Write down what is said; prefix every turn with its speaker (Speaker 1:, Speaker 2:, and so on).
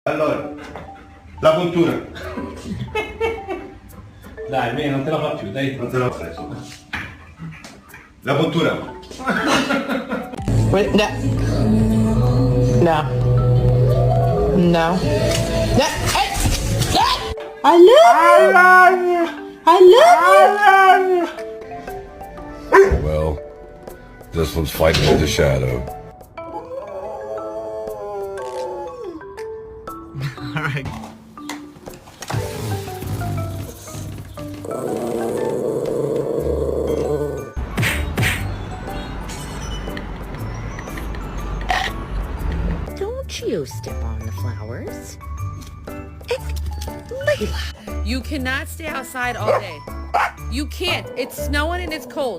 Speaker 1: Allora, la puntura.
Speaker 2: Dai, bene, non te la faccio, dai.
Speaker 1: Non te l'ho preso. La puntura.
Speaker 3: Wait, no. No. No. No. Hey! I love you. I love you.
Speaker 4: Well, this one's fighting with the shadow.
Speaker 5: Alright.
Speaker 6: Don't you step on the flowers. Layla.
Speaker 7: You cannot stay outside all day. You can't. It's snowing and it's cold.